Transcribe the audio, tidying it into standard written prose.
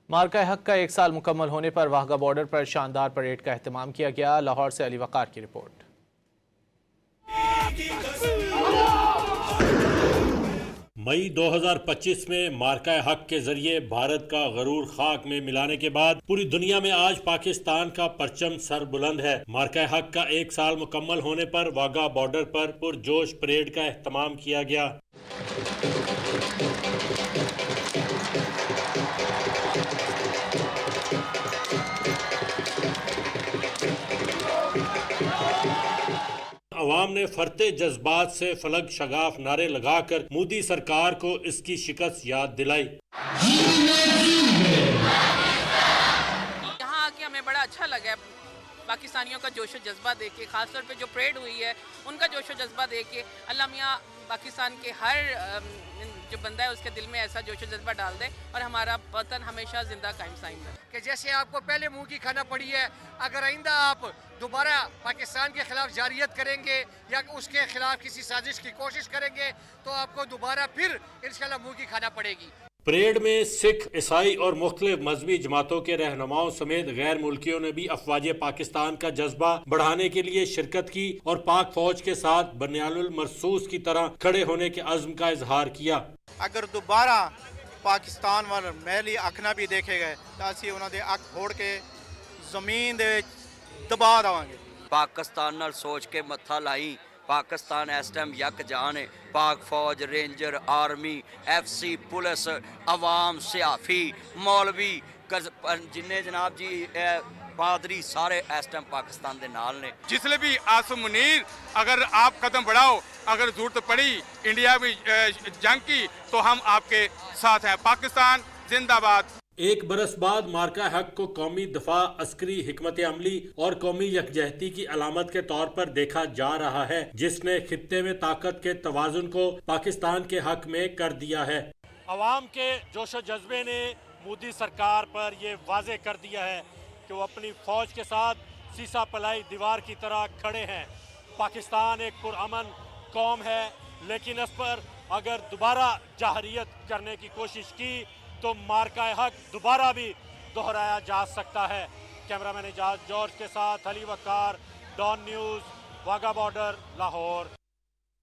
मार्का हक का एक साल मुकम्मल होने पर वाघा बॉर्डर पर शानदार परेड का एहतमाम किया गया। लाहौर से अली वकार की रिपोर्ट। मई 2025 में मार्का हक के जरिए भारत का गरूर खाक में मिलाने के बाद पूरी दुनिया में आज पाकिस्तान का परचम सर बुलंद है। मार्का हक का एक साल मुकम्मल होने पर वाघा बॉर्डर पर पुरजोश परेड का एहतमाम किया गया। अवाम ने फरते जज्बात से फलक शगाफ नारे लगाकर मोदी सरकार को इसकी शिकस्त याद दिलाई। यहाँ आके हमें बड़ा अच्छा लगा है, पाकिस्तानियों का जोश जज्बा देख के, खासतौर पे जो परेड हुई है उनका जोश जज्बा देख के अल्लाह मियाँ पाकिस्तान के हर जो बंदा है उसके दिल में ऐसा जोश जज्बा डाल दे और हमारा वतन हमेशा जिंदा कायम साइम रहे। कि जैसे आपको पहले मुंह की खाना पड़ी है, अगर आइंदा आप दोबारा पाकिस्तान के खिलाफ जारियत करेंगे या उसके खिलाफ किसी साजिश की कोशिश करेंगे तो आपको दोबारा फिर इंशाल्लाह मुंह की खाना पड़ेगी। परेड में सिख, ईसाई और मुख्तलिफ मजहबी जमातों के रहनुमाओं समेत गैर मुल्कियों ने भी अफवाज पाकिस्तान का जज्बा बढ़ाने के लिए शिरकत की और पाक फौज के साथ बनियानुल मरसूस की तरह खड़े होने के अज़्म का इजहार किया। अगर दोबारा पाकिस्तान वाल मैली अख ना भी देखे गए तो असी उन्होंने अख फोड़ के जमीन दे दबा देवांगे। पाकिस्तान नाल सोच के मत्था लाई। पाकिस्तान इस टाइम यक जान है। पाक फौज, रेंजर, आर्मी, FC, पुलिस, अवाम, सियाफी, मौलवी, जिन्ने जनाब जी पादरी सारे इस टाइम पाकिस्तान के नाल ने। जिसले भी आसम मुनीर अगर आप कदम बढ़ाओ, अगर जरूरत पड़ी इंडिया में जंग की तो हम आपके साथ हैं। पाकिस्तान जिंदाबाद। एक बरस बाद मार्का हक को कौमी दफा, अस्करी हिकमत अमली और कौमी यकजहती की अलामत के तौर पर देखा जा रहा है, जिसने खित्ते में ताकत के तवाजुन को पाकिस्तान के हक में कर दिया है। अवाम के जोश जज्बे ने मोदी सरकार पर ये वाजे कर दिया है कि वो अपनी फौज के साथ सीसा पलाई दीवार की तरह खड़े हैं। पाकिस्तान एक पुरअमन कौम है, लेकिन इस पर अगर दोबारा जहरियत करने की कोशिश की तो मार्का हक दोबारा भी दोहराया जा सकता है। कैमरामैन एजाज जॉर्ज के साथ Ali Waqar, Dawn News, Wagah border, Lahore.